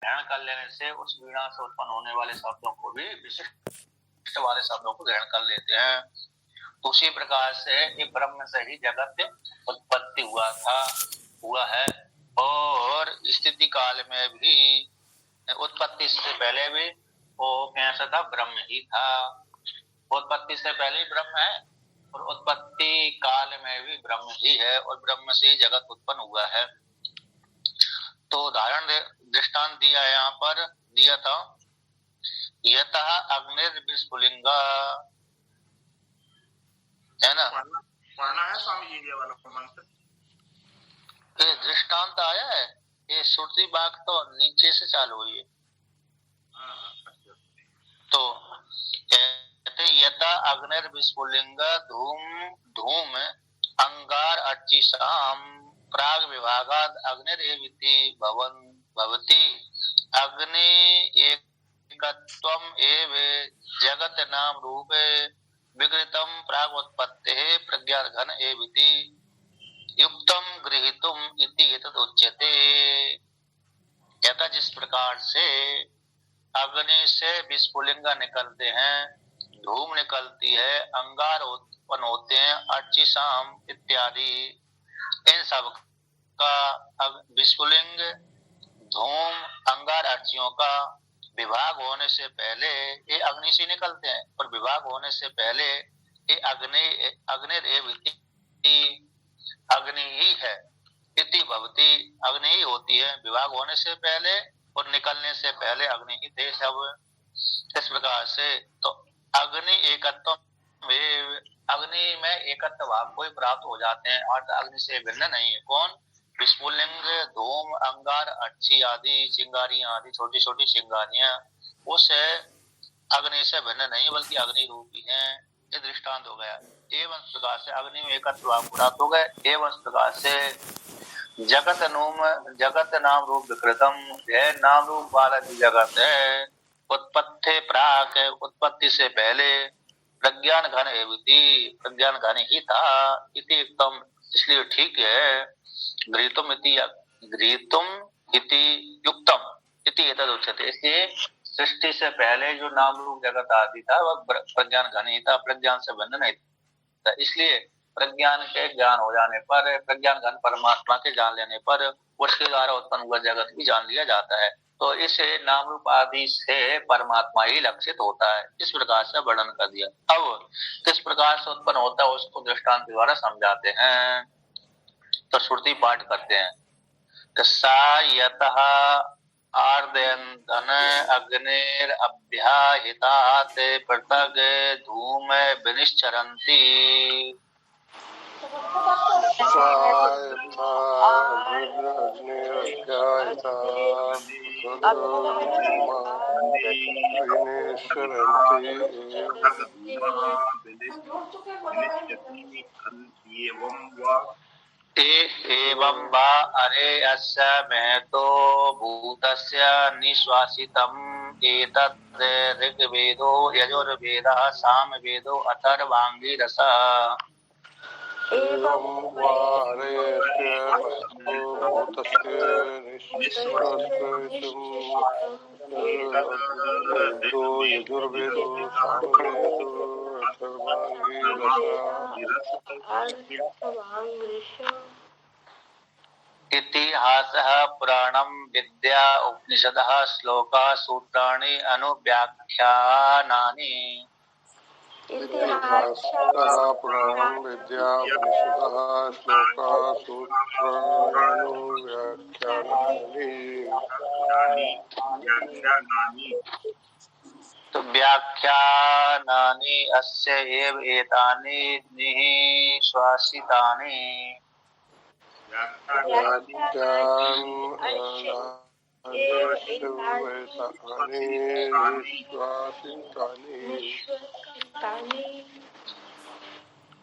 ग्रहण कर लेने से उस वीणा से उत्पन्न होने वाले शब्दों को भी विशिष्ट वाले शब्दों को ग्रहण कर लेते हैं। तो उसी प्रकार से ये ब्रह्म से ही जगत उत्पत्ति हुआ है और स्थिति काल में भी उत्पत्ति से पहले भी वो कैसा था, ब्रह्म ही था। उत्पत्ति से पहले ही ब्रह्म है और उत्पत्ति काल में भी ब्रह्म ही है और ब्रह्म से ही जगत उत्पन्न हुआ है। तो उदाहरण दृष्टांत दिया है यहाँ पर, दिया था यतः अग्निर्विस्फुलिंगा, है ना, पढ़ना है स्वामी जी ये वाला मंत्र। ये दृष्टांत आया है, ये श्रुति वाक्य तो नीचे से चालू हुई है। तो कहते यथा अग्निर्विस्फुलिंग धूम अंगार अर्चिषाम प्राग विभागाद अग्निरेविति भवति अग्नि एकत्वम एव जगत नाम रूपे विकृतम प्रागोत्पत्तेः प्रज्ञान घन एविति युक्तम गृहीतुम इति एतद् उच्यते। कहता जिस प्रकार से अग्नि से विस्फुलिंग निकलते हैं, धूम निकलती है, अंगार उत्पन्न होते हैं, अर्चिषाम इत्यादि, इन सब का विस्फुलिंग धूम अंगार अर्चियों का विभाग होने से पहले ये अग्नि से निकलते हैं और विभाग होने से पहले ये अग्नि ही है, इति भवति, अग्नि ही होती है। विभाग होने से पहले और निकलने से पहले अग्नि ही थे सब। इस प्रकार से तो अग्नि एकत्व में, अग्नि में एकत्व भाव को प्राप्त हो जाते हैं और अग्नि से भिन्न नहीं है। कौन? विस्फुलिंग धूम अंगार अर्ची आदि चिंगारियां आदि छोटी छोटी चिंगारियां उस अग्नि से भिन्न नहीं बल्कि अग्नि रूपी हैं। ये दृष्टांत हो गया। एवं प्रकार से अग्नि में एकत्व भाव प्राप्त हो गए। एवं प्रकार से जगत नाम रूप विकृतम, यह नाम रूप वाला जो जगत है उत्पत्ति प्राक, उत्पत्ति से पहले प्रज्ञान घन एवं प्रज्ञान घन ही था, इति एकदम, इसलिए ठीक है। गृहीतुम इति युक्तम इति एतद् उच्यते। इसलिए सृष्टि से पहले जो नाम रूप जगत आदि था वह प्रज्ञान घन ही था, प्रज्ञान से भिन्न नहीं था। इसलिए प्रज्ञान के ज्ञान हो जाने पर, प्रज्ञान घन परमात्मा के जान लेने पर उसके द्वारा उत्पन्न हुआ जगत भी जान लिया जाता है। तो इस नाम रूप आदि से परमात्मा ही लक्षित होता है। इस प्रकार से वर्णन कर दिया। अब किस प्रकार से उत्पन्न होता है उसको दृष्टांत द्वारा समझाते हैं। तो श्रुति पाठ करते हैं। यतः आर्दयन्तन अग्निर अभ्याहितात् पृथग् धूम विनिश्चरन्ति। एवं वा अरे अस्य महतो भूतस्य निश्वासितम् एतत् ऋग्वेदो यजुर्वेदः सामवेदो अथर्वाङ्गिरसः। एवं वा अरे अस्य महतो भूतस्य निश्वासितम् यजुर्वेदो सामवेदो इतिहासः पुराणं विद्या उपनिषदः श्लोकाः सूत्राणि अनुव्याख्यानानि। इतिहासः पुराणं विद्या उपनिषदः श्लोकाः सूत्राणि अनुव्याख्यानानि। तो व्याख्यानानि अस्य एव एतानि निःश्वासितानि।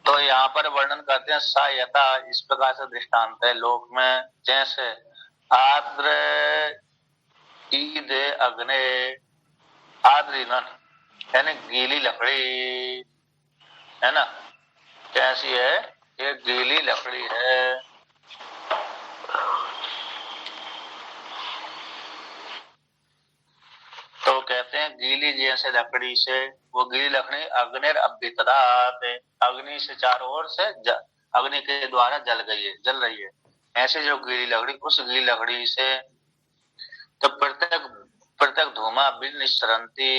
तो यहाँ पर वर्णन करते हैं सा यथा, इस प्रकार से दृष्टांत है लोक में, जैसे आद्र ईद अग्नि, आद्रीनन यानी गीली लकड़ी है ना, कैसी है ये गीली लकड़ी है। हैं गीली जैसे लकड़ी से, वो गीली लकड़ी अग्निर अभ्यतरात, अग्नि से चारों ओर से अग्नि के द्वारा जल रही है। ऐसे जो गीली लकड़ी, उस गीली लकड़ी से तो प्रत्येक प्रत्येक धूमा बिन निश्चरंती,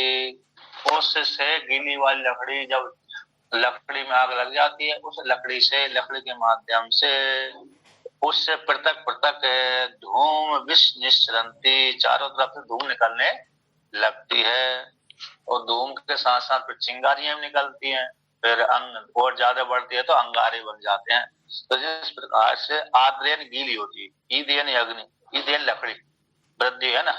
उससे गीली वाली लकड़ी जब लकड़ी में आग लग जाती है, उस लकड़ी से, लकड़ी के माध्यम से उससे पृथक पृथक धूम विष निश्चरंती, चारों तरफ से धूम निकलने लगती है। और धूम के साथ साथ फिर चिंगारियां निकलती हैं, फिर अंग और ज्यादा बढ़ती है तो अंगारे बन जाते हैं। तो जिस प्रकार से आद्रेन गीली होती है, ईदेन अग्नि, ईदेन लकड़ी वृद्धि है ना,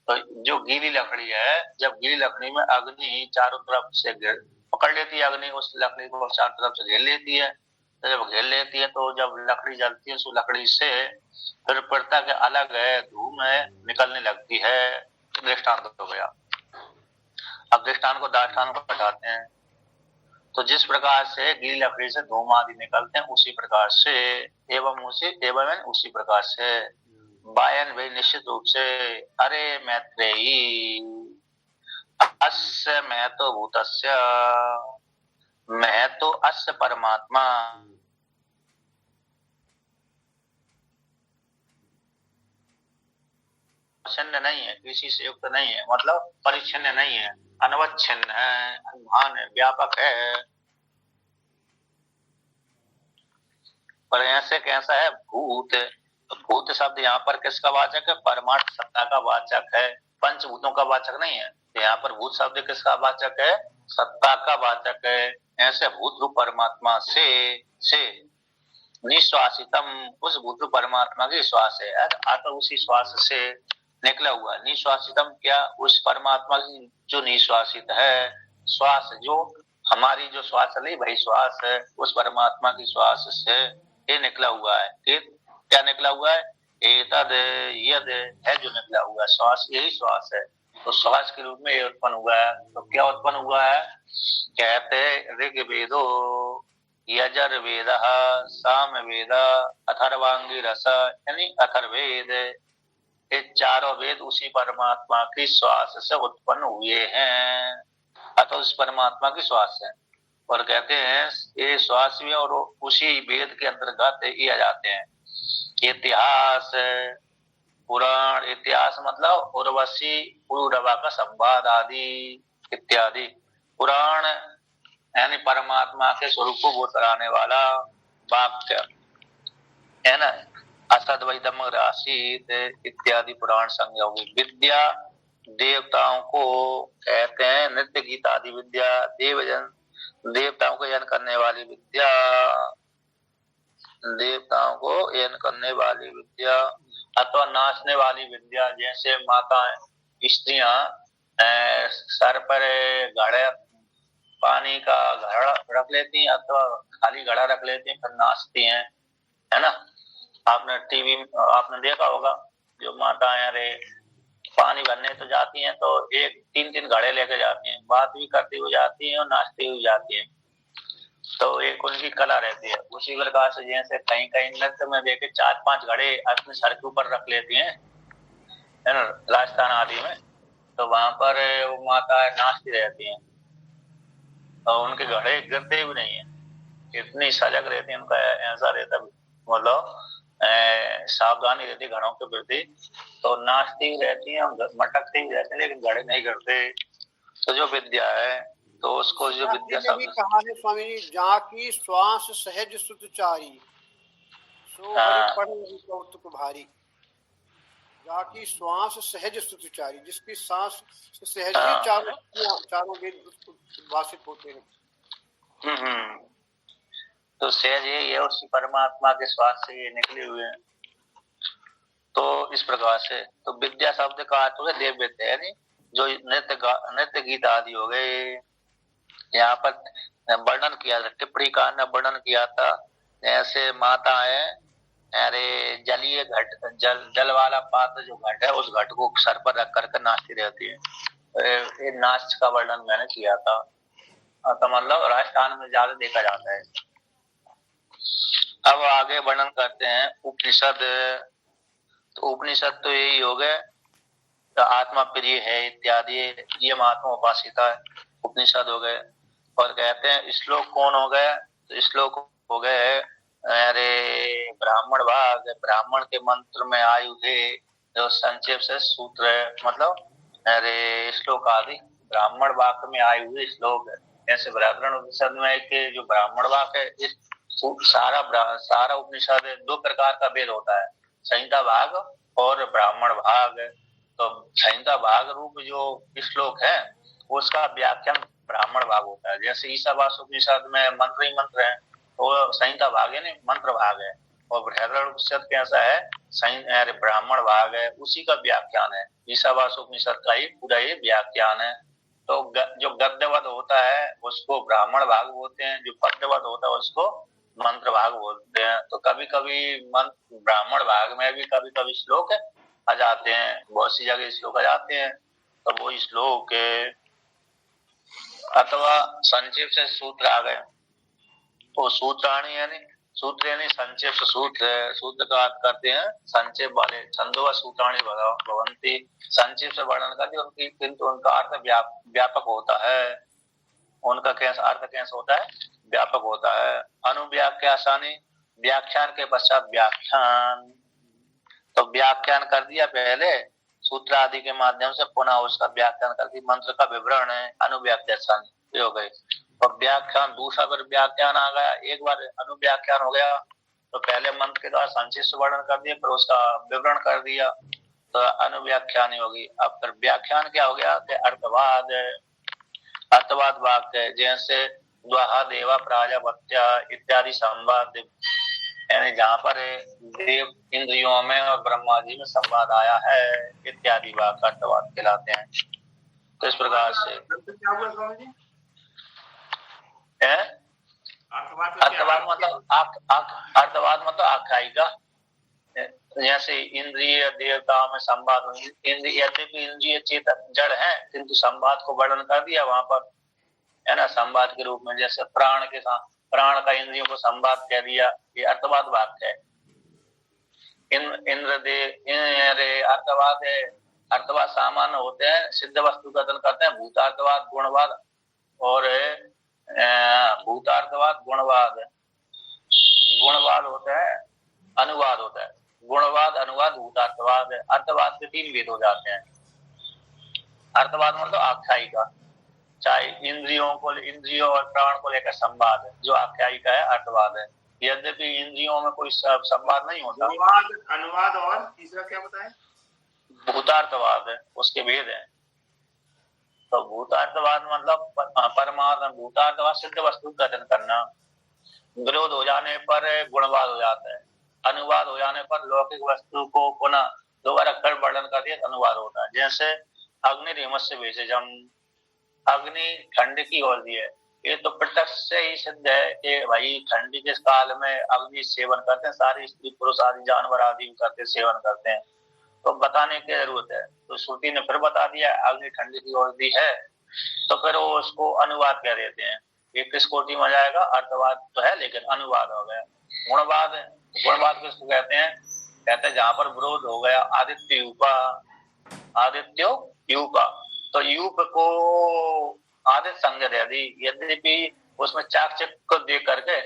तो जो गीली लकड़ी है, जब गीली लकड़ी में अग्नि चारों तरफ से पकड़ लेती है, अग्नि उस लकड़ी को चारों तरफ से घेर लेती है, तो जब घेर लेती है तो जब लकड़ी जलती है उस लकड़ी से फिर पृथक अलग है धूम है निकलने लगती है। दृष्टांत हो गया। अब दृष्टांत को दाष्टान को हटाते हैं। तो जिस प्रकार से गीली लकड़ी से धूम आदि निकलते हैं, उसी प्रकार से एवं उसी प्रकार से वायन भी निश्चित रूप से, अरे मैत्रेयी अस्य मैं तो भूतस्य, मैं तो अस्य परमात्मा, छिन्न नहीं है, किसी से युक्त नहीं है, मतलब परिच्छिन्न नहीं है, अनवच्छिन्न है, अनभान है, व्यापक है। पर ऐसे कैसा है भूत, तो भूत शब्द यहाँ पर किसका वाचक है? परमार्थ सत्ता का वाचक है, पंचभूतों का वाचक नहीं है। तो यहाँ पर भूत शब्द किसका वाचक है? सत्ता का वाचक है। ऐसे भूत रूप परमात्मा से निश्वासितम, उस भूत रूप परमात्मा की श्वास है, आत्मा उसी श्वास से निकला हुआ। निश्वासितम क्या? उस परमात्मा की जो निश्वासित है, श्वास जो हमारी जो श्वास ली वही श्वास है, उस परमात्मा की श्वास से ये निकला हुआ है। क्या निकला हुआ है? एतद यद है जो निकला हुआ है, श्वास यही श्वास है। तो श्वास के रूप में ये उत्पन्न हुआ है। तो क्या उत्पन्न हुआ है? कहते ऋग्वेदो यजुर्वेद सामवेद अथर्वांगी रस, यानी अथर्वेद, ये चारों वेद उसी परमात्मा की श्वास से उत्पन्न हुए हैं, अतः उस परमात्मा की श्वास है। और कहते हैं ये श्वास भी और उसी वेद के अंतर्गत ये आ जाते हैं। इतिहास पुराण, इतिहास मतलब उर्वशी पुरुरवा का संवाद आदि इत्यादि। पुराण यानी परमात्मा के स्वरूप को बतलाने वाला वाक्य है ना, असद्वैतम राशित इत्यादि पुराण संज्ञा होगी। विद्या देवताओं को कहते हैं, नृत्य गीत आदि विद्या, देवताओं को यजन करने वाली विद्या, देवताओं को यजन करने वाली विद्या अथवा नाचने वाली विद्या। जैसे माता स्त्रियां सर पर घड़े, पानी का घड़ा रख लेती हैं अथवा खाली घड़ा रख लेती हैं, फिर नाचती हैं, है ना। आपने टीवी आपने देखा होगा, जो माताएं रे पानी भरने तो जाती हैं तो एक 3-3 घड़े लेके जाती हैं, बात भी करती हुई जाती हैं और नाचती हुई जाती हैं। तो एक उनकी कला रहती है। उसी प्रकार से जैसे कहीं कहीं नृत्य में देखे 4-5 घड़े अपने सर के ऊपर रख लेती हैं, है ना, राजस्थान आदि में, तो वहां पर वो माता नाचती रहती हैं और उनके घड़े गिरते भी नहीं है, इतनी सजग रहती है, उनका ऐसा रहता, मतलब सावधानी रहती घड़ों के प्रति। तो नाचती भी रहती है, मटकती भी रहती है, लेकिन घड़े नहीं गिरते। तो जो विद्या है, तो उसको जो विद्या भी कहा है स्वामी जी, जाकी श्वास सहज सुतचारी, सो कौतुक भारी। जाकी श्वास सहज सुतचारी, जिसकी सांस सहज ही चारों वेद उद्भाषित होते हैं। तो सहज यही है, उसी परमात्मा के श्वास से ये निकले हुए हैं। तो इस प्रकार से तो विद्या शब्द का अर्थ है देव विद्या, यानी जो नृत्य गीत आदि हो गए। यहाँ पर वर्णन किया था, टिप्पणी का ने वर्णन किया था, जैसे माता है, अरे जलीय घट, जल वाला पात्र जो घट है, उस घट को सर पर रख करके नाचती रहती है। ये नाच का वर्णन मैंने किया था। तो मतलब राजस्थान में ज्यादा देखा जाता है। अब आगे वर्णन करते हैं उपनिषद। तो उपनिषद तो यही हो गए, आत्मा प्रिय है इत्यादि, ये महात्मा उपासिता उपनिषद हो गए। और कहते हैं श्लोक कौन हो गए, तो श्लोक हो गए अरे ब्राह्मण भाग, ब्राह्मण के मंत्र में आयु थे, जो संक्षेप से सूत्र है, मतलब अरे श्लोक आदि ब्राह्मण वाक्य में आए हुए श्लोक है। ऐसे व्याकरण उपनिषद में के जो ब्राह्मण वाक्य है, इस सारा उपनिषद दो प्रकार का भेद होता है, संहिता भाग और ब्राह्मण भाग। तो संहिता भाग रूप जो श्लोक है उसका व्याख्यान ब्राह्मण भाग होता है। जैसे ईशावास्य उपनिषद में मंत्र ही मंत्र है, वो संहिता भाग है, नहीं मंत्र भाग है। और बृहदारण्यक उपनिषद कैसा है, ब्राह्मण भाग है, उसी का व्याख्यान है। ईशावास्य उपनिषद का ही पूरा ये व्याख्यान है। तो जो गद्यवध होता है उसको ब्राह्मण भाग बोलते हैं, जो पद्यवध होता है उसको मंत्र भाग बोलते हैं। तो कभी कभी ब्राह्मण भाग में भी कभी कभी श्लोक आ जाते हैं, बहुत सी जगह श्लोक आ जाते हैं। तो वो श्लोक अथवा संक्षेप से सूत्र आ गए, वो सूत्राणी यानी सूत्र यानी संक्षेप से सूत्र है। सूत्र का अर्थ करते हैं संक्षेप वाले, छंदो सूत्राणी भवन्ति, संक्षेप से वर्णन करते उनकी, किंतु उनका अर्थ व्यापक होता है। उनका कैसा अर्थ कैसा होता है, व्यापक होता है। अनुव्याख्यासानि, व्याख्यान के पश्चात व्याख्यान, तो व्याख्यान कर दिया पहले सूत्र आदि के माध्यम से, पुनः उसका व्याख्यान कर दी, मंत्र का विवरण है अनुव्याख्यान हो गए। और व्याख्यान दूसरा बार व्याख्यान आ गया, एक बार अनुव्याख्यान हो गया, तो पहले मंत्र के द्वारा संक्षिप्त वर्णन कर दिया, फिर उसका विवरण कर दिया, तो अनुव्याख्यान ही होगी। अब फिर व्याख्यान क्या हो गया, अर्थवाद, अर्थवाद वाक्य, जैसे द्वाहा देवा प्राजापत्य इत्यादि संवाद, यानी जहाँ पर देव इंद्रियों में और ब्रह्मा जी में संवाद आया है इत्यादि वाक्य अर्थवाद कहलाते हैं। तो इस प्रकार से अर्थवाद मतलब आख्यायिका। जैसे इंद्रिय देवता में संवाद, यद्यपि इंद्रिय चेतन जड़ है किंतु संवाद को वर्णन कर दिया वहां पर, है ना, संवाद के रूप में। जैसे प्राण के साथ, प्राण का इंद्रियों को संवाद कह दिया, ये अर्थवाद वाक्य है। अर्थवाद है, अर्थवाद सामान्य होते हैं, सिद्ध वस्तु कथन करते हैं, भूतार्थवाद, गुणवाद और भूतार्थवाद, गुणवाद, गुणवाद होता है, अनुवाद होता है, गुणवाद, अनुवाद, भूतार्थवाद। अर्थवाद के तीन भेद हो जाते हैं। अर्थवाद मतलब आख्यायिका, चाहे इंद्रियों और प्राण को लेकर संवाद है, जो आख्यायिका है अर्थवाद है। यद्यपि इंद्रियों में कोई संवाद नहीं होता। अनुवाद और तीसरा क्या बताएं? भूतार्थवाद है, उसके भेद है। तो भूतार्थवाद मतलब परमात्मा, भूतार्थवाद सिद्ध वस्तु कथन करना, विरोध हो जाने पर गुणवाद हो जाता है, अनुवाद हो जाने पर लौकिक वस्तु को पुनः दोबारा कर वर्णन कर दिया अनुवाद होता है। जैसे अग्निर्हिमस्य भेषजम, अग्नि ठंड की ओर दी है, ये तो प्रत्यक्ष से ही सिद्ध है कि भाई ठंडी के काल में अग्नि सेवन करते हैं, सारी स्त्री पुरुष आदि जानवर आदि करते सेवन करते हैं, तो बताने की जरूरत है। तो श्रुति ने फिर बता दिया अग्नि ठंडी की ओर दी है, तो फिर वो उसको अनुवाद कह देते हैं। ये किस कोटि में जाएगा, अर्थवाद तो है लेकिन अनुवाद हो गया। गुणवाद, गुणवाद किसको कहते हैं, कहते हैं जहां पर विरोध हो गया, आदित्य यूपा, आदित्यो यूपा, तो यूप को आदित्य संज्ञा दे दी, यद्यपि उसमें चाकचक को देख करके,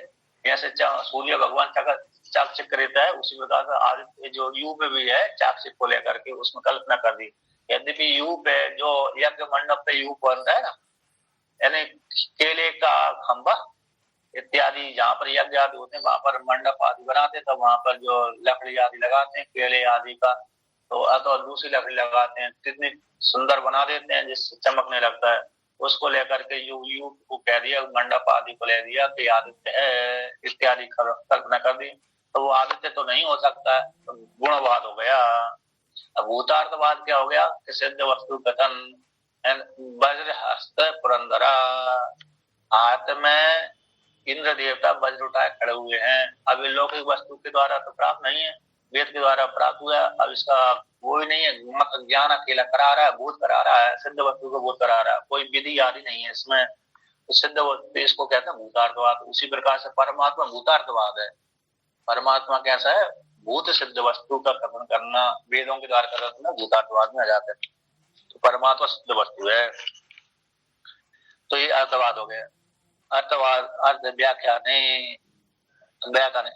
जैसे सूर्य भगवान चाकचक रहता है, उसी प्रकार से आदित्य जो यूप भी है चाकचक को लेकर के उसमें कल्पना कर दी। यद्यपि यूप है जो यज्ञ मंडप पे यूप बनता है ना, यानी केले का खंबा इत्यादि, जहाँ पर यज्ञ आदि होते हैं वहां पर मंडप आदि बनाते हैं, तो वहां पर जो लकड़ी आदि लगाते हैं केले आदि का, तो दूसरी लकड़ी लगाते हैं, कितनी सुंदर बना देते हैं जिससे चमकने लगता है। उसको लेकर के यू को कह दिया, मंडप आदि को ले दिया कि आदित्य है इत्यादि कल्पना कर दी, तो वो आदित्य तो नहीं हो सकता, तो गुणवाद हो गया। अब भूतार्थवाद क्या हो गया, सिद्ध वस्तु कथन, वज्र हस्त पुरंदरा, हाथ में इंद्र देवता वज्र उठाए खड़े हुए हैं। अब लौकिक वस्तु के द्वारा तो प्राप्त नहीं है, वेद के द्वारा प्राप्त हुआ, अब इसका वो ही नहीं है, ज्ञान अकेला करा रहा है, बोध करा रहा है, सिद्ध वस्तु को बोध करा रहा है, कोई विधि आदि नहीं है इसमें, तो सिद्ध वस्तु इसको कहते हैं भूतार्थवाद। उसी प्रकार से परमात्मा भूतार्थवाद है। परमात्मा कैसा है, भूत सिद्ध वस्तु का कथन करना, वेदों के द्वारा करना भूतार्थवाद में आ जाता है। परमात्मा शुद्ध वस्तु है। तो ये अर्थवाद हो गया। अर्थवाद अर्थ व्याख्यान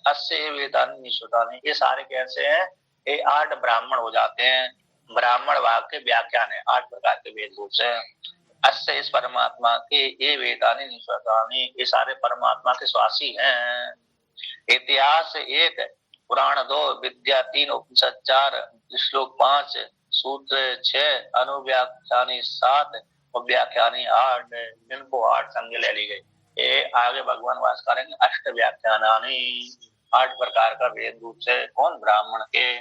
अस्य वेदानि निश्रुतानि, ये सारे कैसे हैं, ये 8 ब्राह्मण हो जाते हैं। ब्राह्मण वाक्य के व्याख्यान है 8 प्रकार के वेद रूप से। अस्य इस परमात्मा के ये वेदानि निश्रुतानि, ये सारे परमात्मा के स्वासी हैं। इतिहास 1, पुराण 2, विद्या 3, उपनिषद 4, श्लोक 5, सूत्र 6, अनुव्याख्यानी 7 और व्याख्यानी 8, इनको 8 संज्ञा ले ली गई। ये आगे भगवान वास करेंगे अष्ट व्याख्यानानि, 8 प्रकार का वेद रूप से कौन, ब्राह्मण के,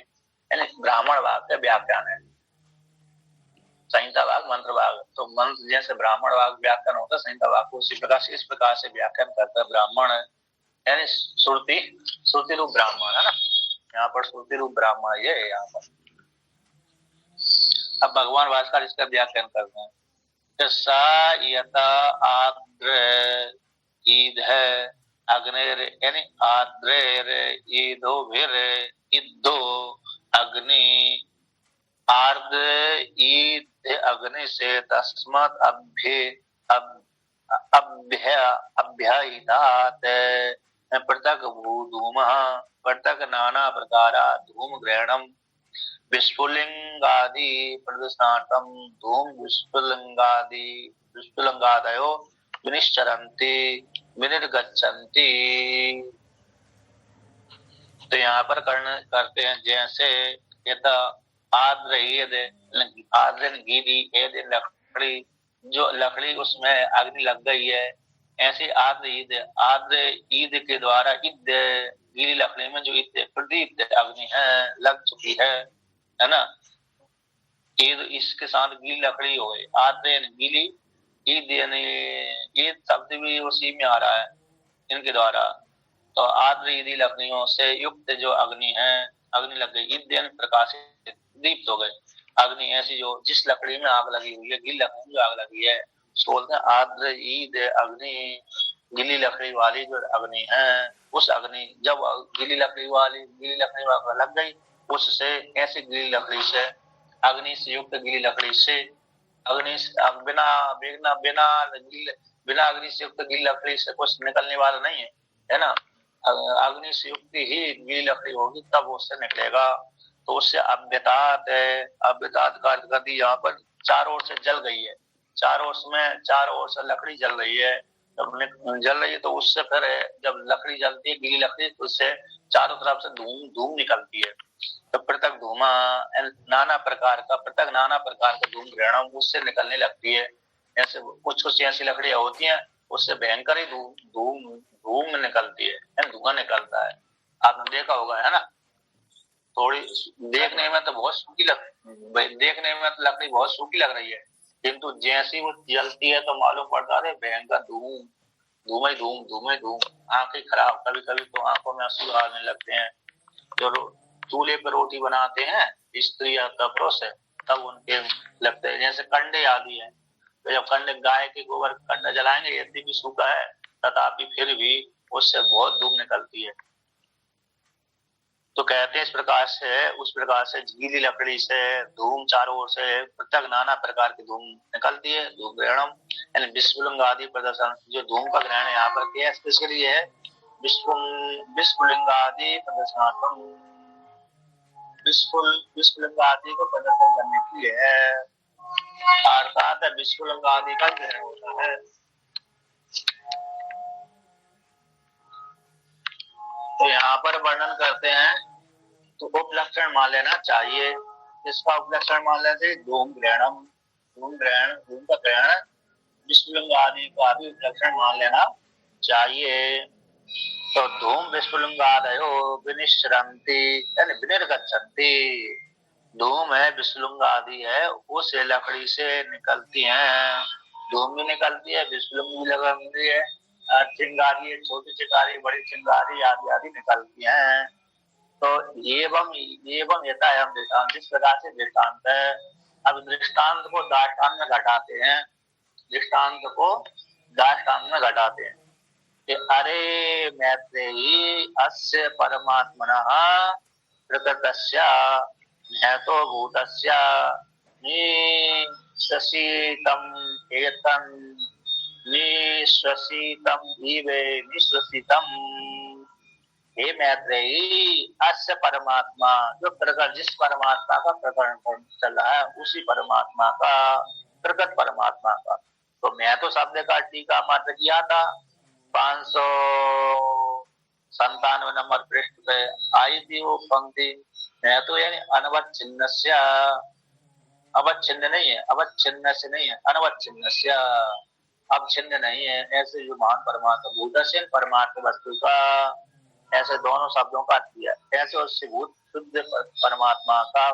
यानी ब्राह्मण भाग के व्याख्यान है। संहिता भाग, मंत्र भाग, तो मंत्र जैसे ब्राह्मण भाग व्याख्यान होता है, संहिता भाग को उसी प्रकार से इस प्रकार से व्याख्यान करता है ब्राह्मण, यानी श्रुति रूप ब्राह्मण है ना, यहाँ पर श्रुति रूप ब्राह्मण ये है यहाँ पर। अब भगवान भास्कर इसका व्याख्यान करते हैं। सा यथा आद्र ईद है अग्निर, यानी आद्रेर ईदो वीर इदो अग्नि, आर्द्र ईद अग्नि से तस्मत् अभ्याहितात् पृथक भूधूमः पृथक नाना प्रकारा धूम ग्रहणम विस्फुलिंगादि प्रदर्शनार्थम धूम विस्फुलिंगादयो विनिश्चरन्ति विनिर्गच्छन्ति। तो यहाँ पर करते हैं जैसे यथा आद्र गीली लकड़ी, जो लकड़ी उसमें अग्नि लग गई है, ऐसे आद्र ईद के द्वारा गीली लकड़ी में जो प्रदीप्त अग्नि है लग चुकी है ना। ईद इसके साथ गीली लकड़ी हो गई, आद्र गीली, ईद यानी ईद शब्द भी उसी में आ रहा है इनके द्वारा। तो आद्र ईदी लकड़ियों से युक्त जो अग्नि है, अग्नि लग गई, ईद यानी प्रकाशित दीप्त हो गए। अग्नि ऐसी जो जिस लकड़ी में आग लगी हुई है, गीली लकड़ी में जो आग लगी है उसको बोलते हैं आद्र ईद अग्नि। गीली लकड़ी वाली जो अग्नि है, उस अग्नि जब गीली लकड़ी वाली आग लग गई, उससे ऐसी गीली लकड़ी से, अग्नि से युक्त गीली लकड़ी से, अग्नि बिना अग्नि से युक्त गीली लकड़ी से कुछ निकलने वाला नहीं है ना। अग्नि से युक्त ही गीली लकड़ी होगी तब उससे निकलेगा। तो उससे अभ्यतात का अर्थ कर दी, यहाँ पर चारों ओर से जल गई है, चारों ओर से लकड़ी जल रही है, जब जल रही है तो उससे फिर जब लकड़ी जलती है, गीली लकड़ी, तो उससे चारों तरफ से धूम निकलती है। तो पृथक धूमा नाना प्रकार का धूम ग्रहणम उससे निकलने लगती है। ऐसे कुछ ऐसी लकड़ियां होती हैं उससे भयंकर ही धूम निकलती है, धुआं निकलता है। आपने देखा होगा है ना। थोड़ी देखने में तो बहुत सूखी देखने में तो लकड़ी बहुत सूखी लग रही है, किंतु जैसी वो जलती है तो मालूम पड़ता है भयंकर धूम। आंखें खराब, कभी कभी तो आंखों में आंसू आने लगते हैं। जो चूल्हे पर रोटी बनाते हैं स्त्री या पुरुष है, तब उनके लगते हैं जैसे कंडे आदि है। तो जब कंडे गाय के गोबर कंडा जलाएंगे, यदि भी सूखा है तथापि फिर भी उससे बहुत धूम निकलती है। तो कहते हैं उस प्रकार से गीली लकड़ी से धूम चारों ओर से पृथक नाना प्रकार की धूम निकलती है। धूम ग्रहणम यानी विस्फुलिंग आदि प्रदर्शन, जो धूम का ग्रहण यहाँ पर क्या किसके लिए है, विस्फुलिंग आदि प्रदर्शनार्थम, विस्फुलिंग आदि को प्रदर्शन करने के लिए है, अर्थात विस्फुलिंग आदि का ग्रहण होता है। तो यहाँ पर वर्णन करते हैं तो उपलक्षण मान लेना चाहिए। इसका उपलक्षण मान लेते धूम ग्रहणम, धूम का ग्रहण, विस्फुलिंग आदि का भी उपलक्षण मान लेना चाहिए। तो धूम विस्फुलिंगादयो विनिश्चरन्ति यानी विनिर्गच्छन्ति, धूम है विस्फुलिंग आदि है उस लकड़ी से निकलती हैं, धूम भी निकलती है, विस्फुलिंग भी लगती है, चिंगारी, छोटी चिंगारी, बड़ी चिंगारी आदि निकलती हैं। तो एवं यथायम दृष्टांत, जिस प्रकार से दृष्टांत है। अब दृष्टांत को दाष्टान्त में घटाते हैं, कि अरे मैत्रेयी अस्य परमात्मनः प्रकृतस्य हेतु भूतस्य शशीतम एतन निश्वसितम जीवे निश्वसितम। हे मैत्रेयी, अस्य परमात्मा, जो प्रकट, जिस परमात्मा का प्रकरण चल रहा है उसी परमात्मा का, प्रकट परमात्मा का। तो मैं तो शब्द का टीका मात्र किया था, 597 नंबर पृष्ठ पे आई थी वो पंक्ति। मैं तो यानी अनवच्छिन्नस्य, अवच्छिन्न नहीं है, अवच्छिन्न से नहीं है, अनवच्छिन्नस्य, अब छिन्न नहीं है, ऐसे जो महान परमात्मा भूतस्य परमात्मा वस्तु का, ऐसे दोनों शब्दों का अर्थ किया। ऐसे उससे भूत शुद्ध परमात्मा का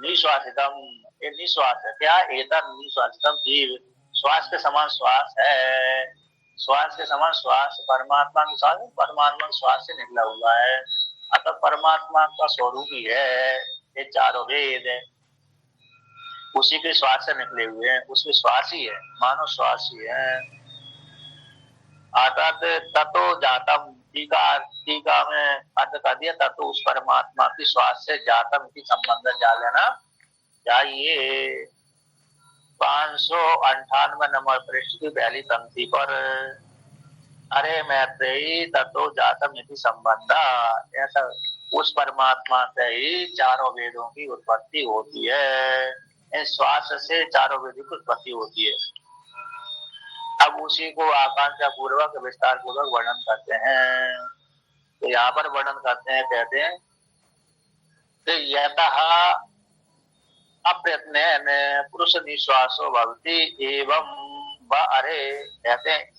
निश्वासितम, ये निश्वास है क्या? एतम निश्वासितम जीव, श्वास के समान श्वास है, श्वास के समान श्वास परमात्मा के श्वास, परमात्मा श्वास से निकला हुआ है, अतः परमात्मा का स्वरूप ही है। ये चारों वेद है उसी के श्वास से निकले हुए हैं, उसके श्वास ही है, मानो श्वास ही है। अर्थात ततो जातम, टीका में अर्थ कर दिया, ततो उस परमात्मा की श्वास से जातम की संबंध जा लेना चाहिए। 598 नंबर पृष्ठ की पहली पंक्ति पर, अरे मैत्रेयी ततो जातम इति संबंध, ऐसा उस परमात्मा से ही चारों वेदों की उत्पत्ति होती है, इस श्वास से चारों वेदों की उत्पत्ति होती है। अब उसी को आकांक्षा पूर्वक विस्तार पूर्वक वर्णन करते हैं। तो यहाँ पर वर्णन करते हैं, कहते हैं कि यतः अप्रयत्नेन पुरुष निश्वासो भवति एवं व, अरे कहते हैं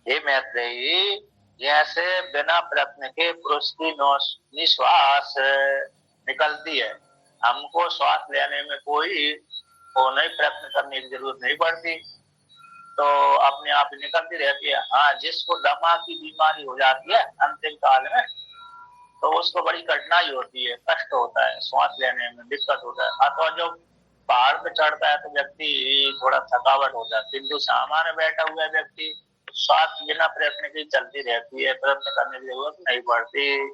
हे मैत्रेयी, जैसे बिना प्रयत्न के पुरुष की निश्वास निकलती है, हमको श्वास लेने में कोई नहीं प्रयत्न करने की जरूरत नहीं पड़ती, तो अपने आप निकलती रहती है। हाँ, जिसको दमा की बीमारी हो जाती है अंतिम काल में, तो उसको बड़ी कठिनाई होती है, कष्ट होता है, श्वास लेने में दिक्कत होता है। अथवा जो पहाड़ पे चढ़ता है तो व्यक्ति थोड़ा थकावट हो जाती है, किंतु सामान्य बैठा हुआ व्यक्ति श्वास बिना प्रयत्न की चलती रहती है, प्रयत्न करने की जरूरत नहीं पड़ती।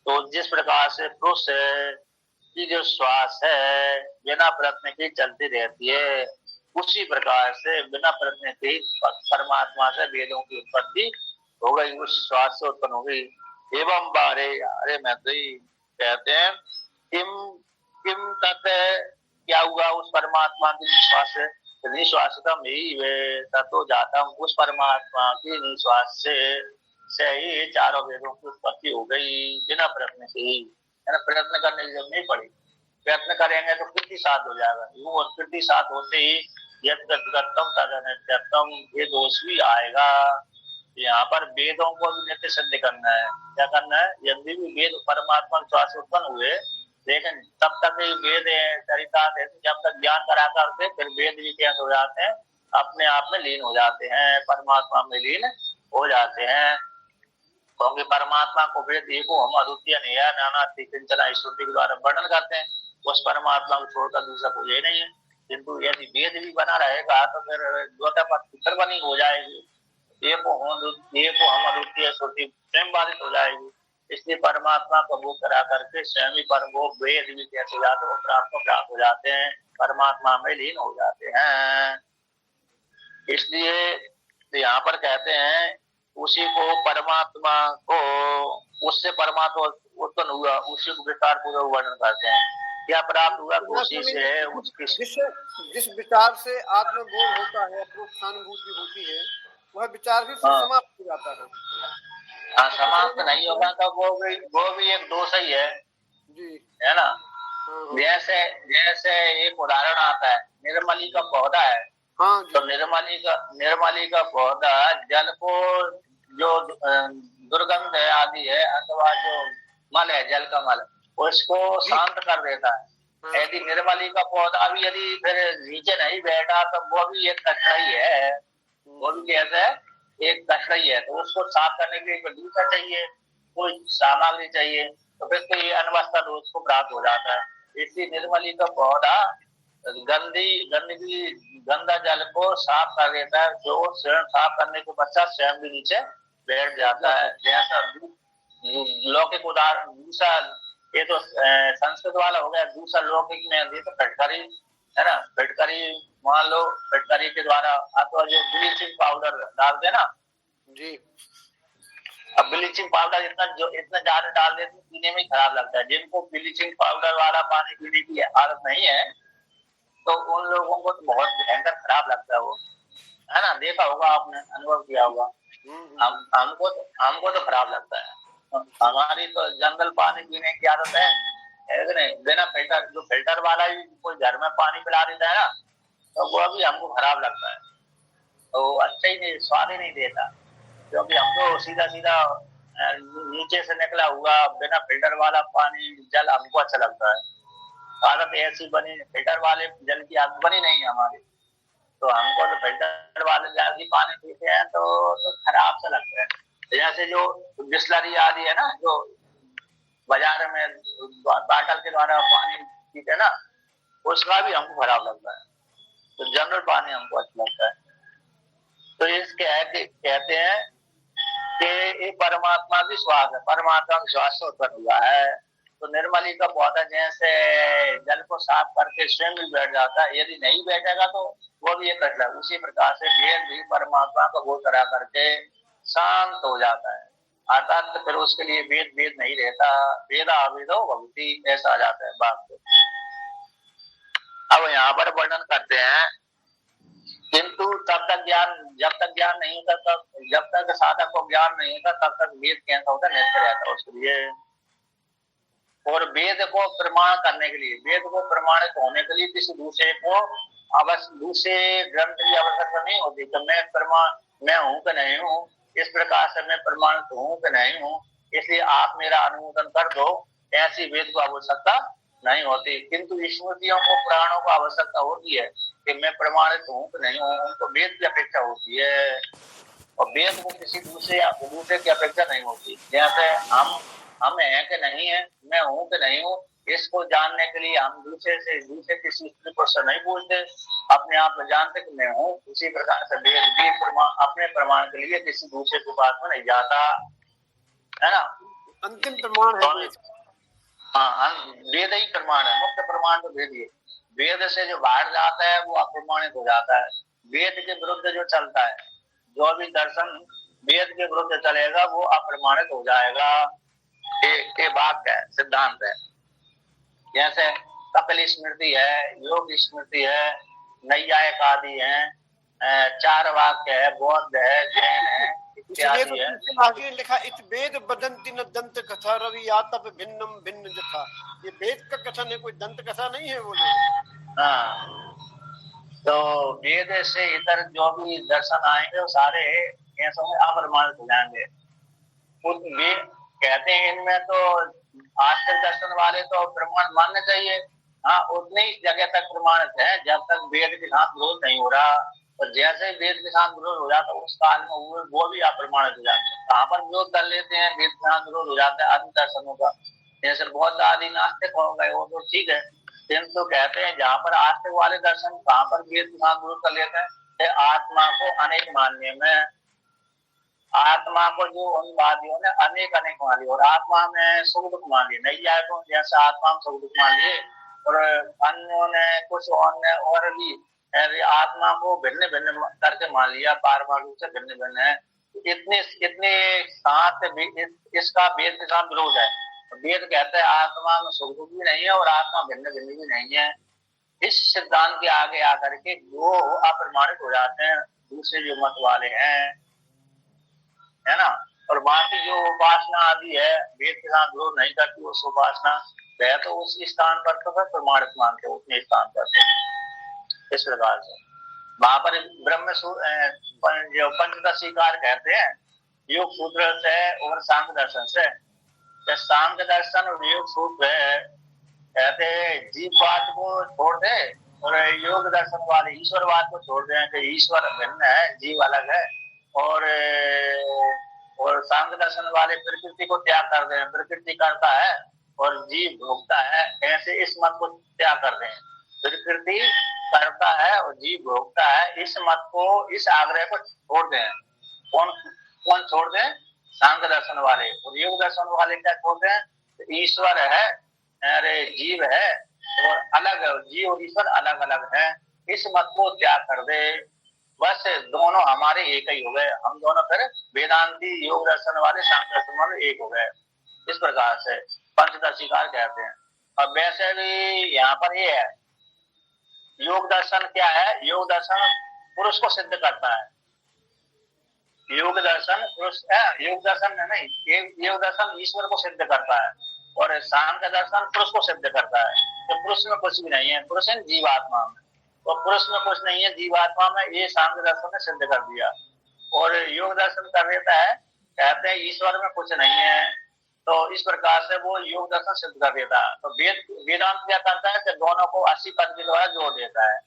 तो जिस प्रकार से पुरुष की जो श्वास है बिना प्रयत्न की चलती रहती है, उसी प्रकार से बिना प्रयत्न की परमात्मा से वेदों की उत्पत्ति हो गई, उस श्वास से उत्पन्न हो गई। एवं बारे, अरे मैत्रेयी कहते हैं, किम किम तत्, क्या हुआ उस परमात्मा की निश्वास से, निश्वासतम ही वे ततो जातम, उस परमात्मा की निश्वास से ही चारों वेदों की उत्पत्ति हो गई, बिना प्रयत्न के ही, है ना, प्रयत्न करने की जरूरत नहीं पड़ी। प्रयत्न करेंगे तो कृति साध हो जाएगा, यूं कृति साध होते ही यत्गतम तदनित्यत्म, ये दोष भी आएगा। यहाँ पर वेदों को भी नित्य सिद्ध करना है। क्या करना है? यदि भी वेद परमात्मा श्वास उत्पन्न हुए, लेकिन तब तक वेद चरितार्थ है, जब तक ज्ञान करा करते फिर वेद भी कैसे हो जाते हैं, अपने आप में लीन हो जाते हैं, परमात्मा में लीन हो जाते हैं। क्योंकि परमात्मा को वेद एको हम अद्वितीय नहीं है, नाना किंचन स्तुति के द्वारा वर्णन करते हैं, उस परमात्मा को छोड़कर दूसरा कोई ये नहीं है। किंतु यदि वेद भी बना रहेगा तो फिर द्वैता पर बनी हो जाएगी, एको हम अद्वितीय श्रुति स्वयं बाधित हो जाएगी। इसलिए परमात्मा को वो करा करके स्वयं ही पर वो वेद भी कैसे हो जाते हैं, प्राप्त हो जाते हैं, परमात्मा में लीन हो जाते हैं। इसलिए यहाँ पर कहते हैं उसी को परमात्मा को, उससे परमात्मा उत्पन्न हुआ, उसी को विस्तार पूर्वक वर्णन करते हैं। क्या प्राप्त हुआ? उसी से उसकी जिस विचार से आत्मबोध होता है, प्रोत्साहनुभूति होती है, वह विचार भी समाप्त हो जाता है। हाँ, समाप्त नहीं होगा तो वो भी एक दोष ही है जी, है ना। जैसे एक उदाहरण आता है, निर्मली का पौधा है। हाँ, तो निर्मली का पौधा जल को जो दुर्गंध है आदि है, अथवा जो मल है, जल का मल, उसको शांत कर देता है। यदि निर्मली का पौधा भी यदि फिर नीचे नहीं बैठा तो वो भी एक कठिनाई है, वो भी कैसे है, एक कठिनाई है। तो उसको साफ करने के लिए दूसरा चाहिए, कोई सामग्री चाहिए, तो फिर तो ये अनवस्था दोष को प्राप्त हो जाता है। इसलिए निर्मली का पौधा गंदा जल को साफ कर देता है, जो स्वयं साफ करने के पश्चात स्वयं भी नीचे बैठ जाता है। जैसा लौकिक उदाहरण दूसरा, ये तो संस्कृत वाला हो गया, दूसरा लौकिक में तो कटहरी है ना। फिटकरी मान लो, फिटकरी के द्वारा अथवा जो ब्लीचिंग पाउडर डालते ना, जी अब ब्लीचिंग पाउडर इतना ज्यादा डाल देते पीने में खराब लगता है। जिनको ब्लीचिंग पाउडर वाला पानी पीने की आदत नहीं है तो उन लोगों को तो बहुत भयंकर खराब लगता है वो, है ना। देखा होगा आपने, अनुभव किया होगा। हमको तो खराब लगता है। हमारी तो जंगल पानी पीने की आदत है कि नहीं। बिना फिल्टर, जो फिल्टर वाला ही कोई घर में पानी पिला देता है ना, तो वो भी हमको खराब लगता है। तो अच्छा ही नहीं, स्वाद ही नहीं देता, क्योंकि हमको सीधा सीधा नीचे से निकला हुआ बिना फिल्टर वाला पानी जल हमको अच्छा लगता है। आदत ऐसी बनी, फिल्टर वाले जल की आदत बनी नहीं है हमारी, तो हमको तो फिल्टर वाले जल की पानी पीते हैं तो खराब सा लगता है। जैसे जो बिस्लरी आदि है ना, जो बाजार में बाटल के द्वारा पानी पीते हैं ना, उसका भी हमको खराब लगता है। तो जनरल पानी हमको अच्छा लगता है। तो इसके कहते हैं कि ये परमात्मा की श्वास है, परमात्मा की श्वास से उत्पन्न हुआ है। तो निर्मली का पौधा जैसे जल को साफ करके स्वयं भी बैठ जाता है, यदि नहीं बैठेगा तो वो भी एक कटला। उसी प्रकार से वेद भी परमात्मा को वो करा करके शांत हो जाता है, अर्थात फिर उसके लिए वेद वेद नहीं रहता, वेदा अवेदो भक्ति ऐसा आ जाता है बात। अब यहाँ पर वर्णन करते हैं, किंतु तब तक ज्ञान, जब तक ज्ञान नहीं होता, तब जब तक साधक को ज्ञान नहीं होता तब तक वेद कैसा होता, नित्य रहता उसके लिए। और वेद को प्रमाण करने के लिए, वेद को प्रमाणित होने के लिए किसी दूसरे को अवश्य, दूसरे ग्रंथ की आवश्यकता नहीं होती कि मैं हूं कि नहीं हूं, इस प्रकार से मैं प्रमाणित हूं कि नहीं हूं, इसलिए आप मेरा अनुमोदन कर दो, ऐसी वेद को आवश्यकता नहीं होती। किंतु स्मृतियों को, पुराणों को आवश्यकता होती है कि मैं प्रमाणित हूं कि नहीं हूं, उनको वेद की अपेक्षा होती है। और वेद को किसी दूसरे की अपेक्षा नहीं होती। जैसे हम है कि नहीं है, मैं हूं कि नहीं हूं, इसको जानने के लिए हम दूसरे किसी स्त्री को नहीं पूछते, अपने आप में जानते कि मैं हूं। उसी प्रकार से वेद भी अपने प्रमाण के लिए किसी दूसरे के पास में नहीं जाता, है ना। अंतिम प्रमाण है। हाँ, वेद ही प्रमाण है, मुख्य प्रमाण तो वेद ही है। वेद से जो बाहर जाता है वो अप्रमाणित हो जाता है। वेद के विरुद्ध जो चलता है, जो भी दर्शन वेद के विरुद्ध चलेगा वो अप्रमाणित हो जाएगा। ये वाक्य है, सिद्धांत है। जैसे कपिल स्मृति है, योग स्मृति है, नैयायिक आदि है, चार वाक्य है, बौद्ध है, जैन है, इत्यादि है। आगे लिखा, इत वेद बदंती न दंत कथा रवि आतप भिन्नम भिन्न जथा। ये वेद का कथन है, कोई दंत कथा नहीं है बोले। हाँ, तो वेद से इतर जो भी दर्शन आएंगे वो सारे ऐसे में अप्रमाणित हो जाएंगे। वे कहते हैं इनमें तो आस्तिक दर्शन वाले तो प्रमाण मानने चाहिए, हाँ, उतनी जगह तक प्रमाणित है जब तक वेद के साथ विरोध नहीं हो रहा। और जैसे वेद के साथ विरोध हो जाता है उस काल में वो भी अप्रमाणित हो जाते हैं। कहाँ पर विरोध कर लेते हैं, वेद के साथ विरोध हो जाता है अन्य दर्शनों का। जैसे बहुत आदि नास्तिक हो गए, वो तो ठीक है, किंतु कहते हैं जहाँ पर आस्तिक वाले दर्शन कहाँ पर वेद के साथ विरोध कर लेते हैं, आत्मा को अनेक मानने में, आत्मा को जो उन वादियों ने अनेक मान लिया, और आत्मा में सुख दुख मान लिया। नहीं जाए तो जैसे आत्मा में सुख दुख मान लिए, और अन्यों ने कुछ और भी आत्मा को भिन्न भिन्न करके मान लिया, पारमाणु से भिन्न भिन्न है। इतने साथ इसका वेद के साथ विरोध है। वेद कहता है आत्मा में सुख दुख भी नहीं है और आत्मा भिन्न भिन्न भी नहीं है। इस सिद्धांत के आगे आकर के वो अप्रमाणित हो जाते हैं दूसरे जो मत वाले हैं, है ना। और बाकी जो उपासना आदि है वेद के साथ विरोध नहीं करती, उस उपासना वह तो उस स्थान पर तो प्रमाणित मानते, उतने स्थान पर। इस प्रकार से वहां पर ब्रह्म जो पंचदशीकार कहते हैं योग सूत्र से और सांख्य दर्शन से। सांख्य दर्शन और योग सूत्र कहते जीववाद को छोड़ दे और योग दर्शन वाले ईश्वरवाद को छोड़ दे कि ईश्वर भिन्न है, जीव अलग है, और सांख्य दर्शन वाले प्रकृति को त्याग कर दे, प्रकृति करता है और जीव भोगता है, ऐसे इस मत को त्याग कर दें। प्रकृति करता है और जीव भोगता है, इस मत को, इस आग्रह को छोड़ दें। कौन छोड़ दें? सांख्य दर्शन वाले। और योग दर्शन वाले क्या छोड़ दें? ईश्वर है, अरे जीव है, और अलग जीव और ईश्वर अलग अलग है, इस मत को त्याग कर दे, बस दोनों हमारे एक ही हो गए, हम दोनों फिर वेदांती योग दर्शन वाले सांख्य दर्शन वाले एक हो गए। इस प्रकार से पंचदर्शिकार कहते हैं। और वैसे भी यहाँ पर ये है, योग दर्शन क्या है, योग दर्शन पुरुष को सिद्ध करता है, योग दर्शन पुरुष योग दर्शन नहीं, योग दर्शन ईश्वर को सिद्ध करता है और सांख्य दर्शन पुरुष को सिद्ध करता है। तो पुरुष में कुछ भी नहीं है, पुरुष है जीवात्मा में, और पुरुष में कुछ नहीं है जीवात्मा में, ये सांख्य दर्शन ने सिद्ध कर दिया। और योग दर्शन कर देता है, कहते हैं ईश्वर में कुछ नहीं है, तो इस प्रकार से वो योग दर्शन सिद्ध कर देता है। तो वेदांत क्या करता है कि दोनों को 80 पद के द्वारा जोड़ देता है।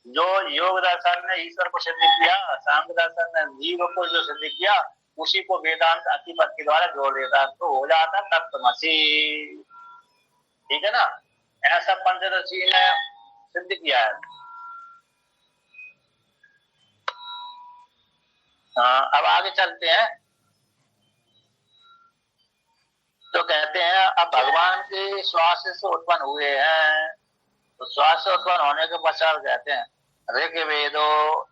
जो योग दर्शन ने ईश्वर को सिद्ध किया, सांख्य दर्शन ने जीव को जो सिद्ध किया, उसी को वेदांत 80 पद के द्वारा जोड़ देता है, तो हो जाता तत्त्वमसि। ठीक है ना, ऐसा पंचदशी ने सिद्ध किया है। हाँ, अब आगे चलते हैं। तो कहते हैं अब भगवान के श्वास से उत्पन्न हुए हैं, तो श्वास से उत्पन्न होने के पश्चात कहते हैं ऋग्वेदो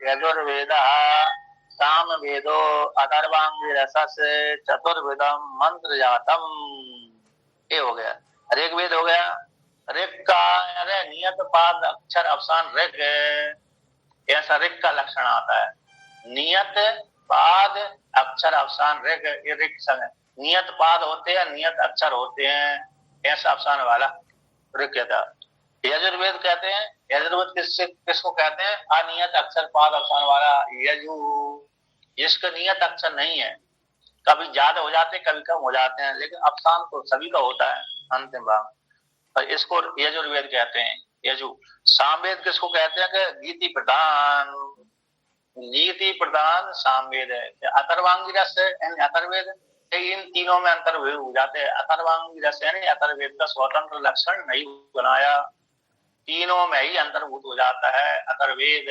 यजुर्वेदा सामवेदो अथर्वांगिरसस् चतुर्वेदम मंत्र जातम। ये हो गया, ऋग्वेद हो गया। ऋग का नियत पाद अक्षर अवसान ऋग, ऐसा ऋग का लक्षण आता है। नियत पाद अक्षर अवसान ऋग, ये ऋग संग है। नियत पाद होते हैं, नियत अक्षर होते हैं, ऐसा अवसान वाला ऋग कहता है। यजुर्वेद कहते हैं, यजुर्वेद किसको कहते हैं, अनियत अक्षर पाद अवसान वाला यजु, जिसका नियत अक्षर नहीं है, कभी ज्यादा हो जाते कभी कम हो जाते हैं, लेकिन अवसान तो सभी का होता है अंतिम भाग, और इसको यजुर्वेद कहते हैं यजु। सामवेद किसको कहते हैं कि गीति प्रधान, गीति प्रधान सामवेद है। अथर्वांगी रस यानी अथर्वेद, इन तीनों में अंतर हो जाते हैं। अथर्वांगी रस यानी अथर्वेद का स्वतंत्र लक्षण नहीं बनाया, तीनों में ही अंतर्भूत हो जाता है अथर्वेद।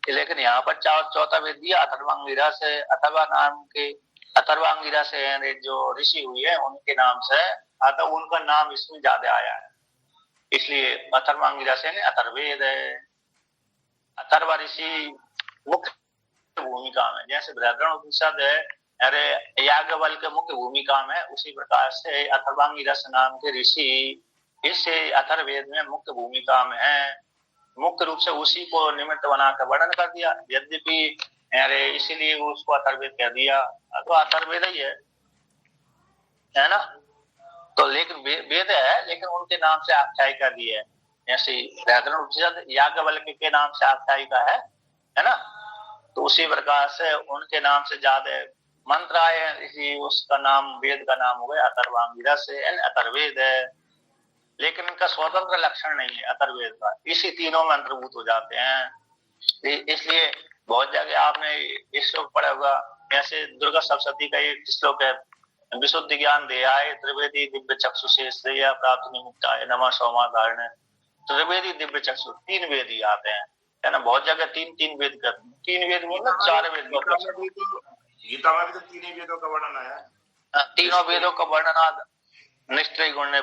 लेकिन यहाँ पर चौथा वेद दिया अथर्वांगिरा से, अथर्वा नाम के अथर्वांगिरा से जो ऋषि हुई है उनके नाम से, अतः उनका नाम इसमें ज्यादा आया है, इसलिए अथर्वांगिरा से अथर्वेद है। अथर्वा ऋषि मुख्य भूमिका में, जैसे बृहदारण्यक उपनिषद है, अरे याज्ञवल्क्य के मुख्य भूमिका में, उसी प्रकार से अथर्वांगिरस नाम के ऋषि इस अथर्ववेद में मुख्य भूमिका में है। मुख्य रूप से उसी को निमित्त बनाकर वर्णन कर दिया, यद्यपि अरे इसीलिए उसको अथर्ववेद कह दिया, तो अथर्ववेद ही है ना। तो लेकिन वेद है, लेकिन उनके नाम से आख्यायिका दी है, जैसे बृहदारण्यक उपनिषद याज्ञवल्क्य के नाम से आख्यायिका है ना। तो उसी प्रकार से उनके नाम से ज्यादा मंत्र आए हैं, इसी उसका नाम वेद का नाम हो गया अथर्वांगिरस अथर्ववेद है। लेकिन इनका स्वतंत्र लक्षण नहीं है अथर्ववेद का, इसी तीनों में अंतर्भूत हो जाते हैं। इसलिए बहुत जगह आपने इस श्लोक पढ़ा होगा, जैसे दुर्गा सप्तशती का एक श्लोक है, विशुद्ध ज्ञान देहाय त्रिवेदी दिव्य चक्षुषे श्रेय प्राप्त निमित्ताय नमः सौमाधारण। त्रिवेदी दिव्य चक्षु, 3 वेद ही आते हैं, है ना। बहुत जगह 3 वेद का, 3 वेद मतलब 4 वेद का, गीता में भी तो 3 वेदों का वर्णन आया है। तीनों वेदों का वर्णन निश्चय गुण ने,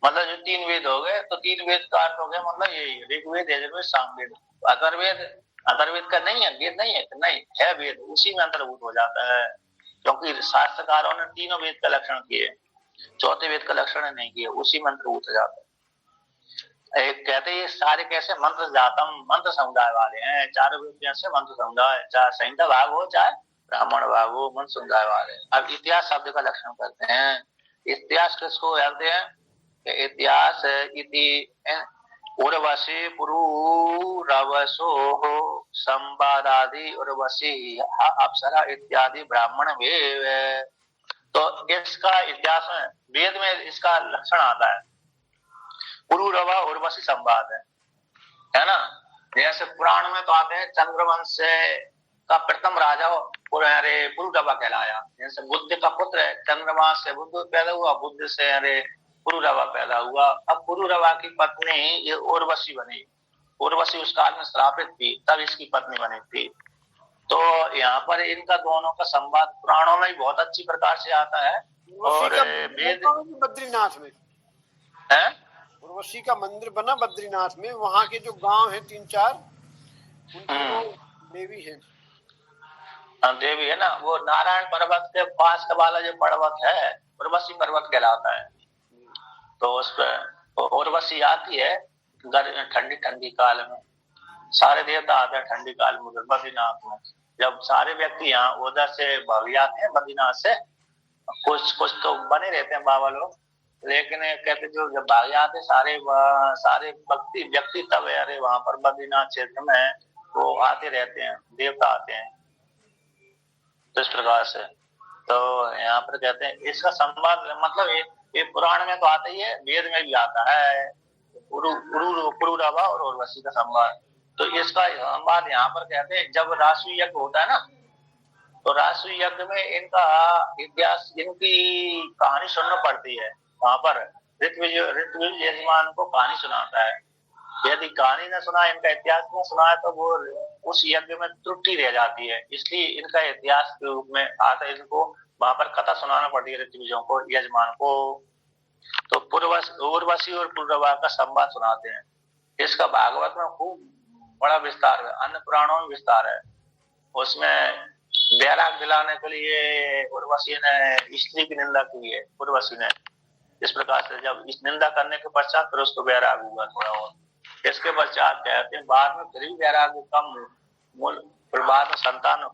मतलब जो 3 वेद हो गए, तो 3 वेद का अर्थ हो गया मतलब यही ऋग्वेद यजुर्वेद सामवेद। अथर्ववेद का नहीं है, वेद नहीं है, नहीं है वेद, उसी में अंतर्भूत हो जाता है, क्योंकि शास्त्रकारों ने तीनों वेद का लक्षण किए, चौथे वेद का लक्षण नहीं किए, उसी में अंतर्भूत हो जाता है। एक कहते हैं सारे कैसे मंत्र जातम, मंत्र समुदाय वाले हैं, 4 वेद जैसे मंत्र समुदाय, चाहे संहिता भाग हो चाहे ब्राह्मण भाग हो, मंत्र समुदाय वाले। अब इतिहास शब्द का लक्षण करते हैं। इतिहास किसको कहते हैं, इतिहास इति उर्वशी पुरुरवसो संवादादि उर्वशी अप्सरा इत्यादि ब्राह्मण वेद। तो इसका इतिहास में वेद में इसका लक्षण आता है, पुरुरवा उर्वशी संवाद है ना। जैसे पुराण में तो आते हैं चंद्रवंश का प्रथम राजा पुरुरवा कहलाया, जैसे बुद्ध का पुत्र है, चंद्रमा से बुद्ध पैदा हुआ, बुद्ध से पुरुरवा पैदा हुआ। अब पुरुरवा की पत्नी ये उर्वशी बनी, उर्वशी उस काल में श्रापित थी, तब इसकी पत्नी बनी थी। तो यहाँ पर इनका दोनों का संवाद पुराणों में बहुत अच्छी प्रकार से आता है। और वेद बद्रीनाथ में है, उर्वशी का मंदिर बना बद्रीनाथ में, वहाँ के जो गांव हैं 3-4 उनकी वो देवी है। देवी है ना, वो नारायण पर्वत के पास का वाला जो पर्वत है उर्वशी पर्वत कहलाता है। तो उस पर उर्वशी आती है ठंडी ठंडी काल में, सारे देवता आते हैं ठंडी काल में बद्रीनाथ में। जब सारे व्यक्ति यहाँ उधर से भाग आते हैं बद्रीनाथ से, कुछ कुछ तो बने रहते हैं बाबा लोग, लेकिन कहते जो जब भाग आते सारे व्यक्ति तब अरे वहां पर बद्रीनाथ क्षेत्र में वो आते रहते हैं, देवता आते हैं। तो इस प्रकार से तो यहाँ पर कहते हैं इसका संवाद मतलब ये पुराण में तो आता ही है, वेद में भी आता है पुरूरवा और उर्वशी का संवाद। तो इसका संवाद यहाँ पर कहते हैं जब राष्ट्रीय यज्ञ होता है ना, तो राष्ट्रीय यज्ञ में इनका इतिहास, इनकी कहानी सुनना पड़ती है। वहां पर ऋत्विज यजमान को कहानी सुनाता है। यदि कहानी न सुना, इनका इतिहास न सुना तो वो उस यज्ञ में त्रुटि रह जाती है, इसलिए इनका इतिहास के रूप में आता है। इनको वहां पर कथा सुनाना पड़ती है ऋत्विजों को, यजमान को। तो उर्वशी और पुरवा का संवाद सुनाते हैं। इसका भागवत में खूब बड़ा विस्तार है, अन्य पुराणों में विस्तार है। उसमें वैराग दिलाने के लिए उर्वशी ने स्त्री की निंदा की है, उर्वशी ने। इस प्रकार से जब इस निंदा करने के पश्चात फिर उसको वैराग हुआ थोड़ा और। इसके पश्चात कहते हैं बाद में फिर भी वैराग कम, फिर बाद में संतान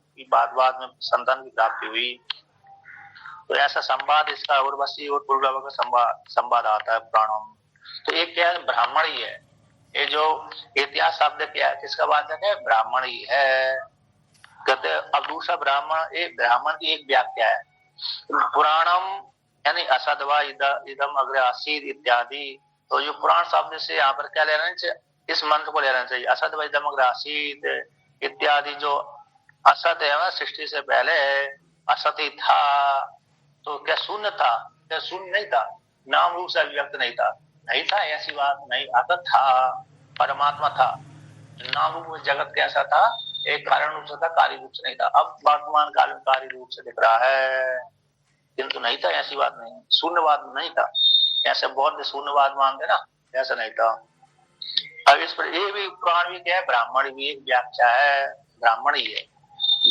की प्राप्ति हुई। तो ऐसा संवाद इसका उर्वशी और पुरवा का संवाद आता है पुराणों में। तो एक क्या है, ब्राह्मण ही है ये जो इतिहास शब्द क्या है, किसका वाचक है, ब्राह्मण ही है कहते। अब दूसरा ब्राह्मण की एक व्याख्या है, पुराणम यानी असदवा इदम अग्रे आसीद इत्यादि। तो जो पुराण शब्द से यहाँ पर क्या लेना चाहिए, इस मंत्र को लेना चाहिए, असदवा इदम अग्रे आसीद इत्यादि। जो असत है ना, सृष्टि से पहले असत ही था, तो क्या शून्य था, क्या शून्य नहीं था, नाम रूप से अभिव्यक्त नहीं था ऐसी बात नहीं, असत था, परमात्मा था। नाम रूप में जगत कैसा था, एक कारण रूप से था, कार्य रूप से नहीं था। अब वर्तमान काल में कार्य रूप से दिख रहा है, किंतु नहीं था ऐसी बात नहीं, शून्यवाद नहीं था। ऐसे बौद्ध शून्यवाद मानते ना, ऐसा नहीं था। अब इस पर ये भी पुराण भी क्या है, ब्राह्मण भी एक व्याख्या है, ब्राह्मण ही है।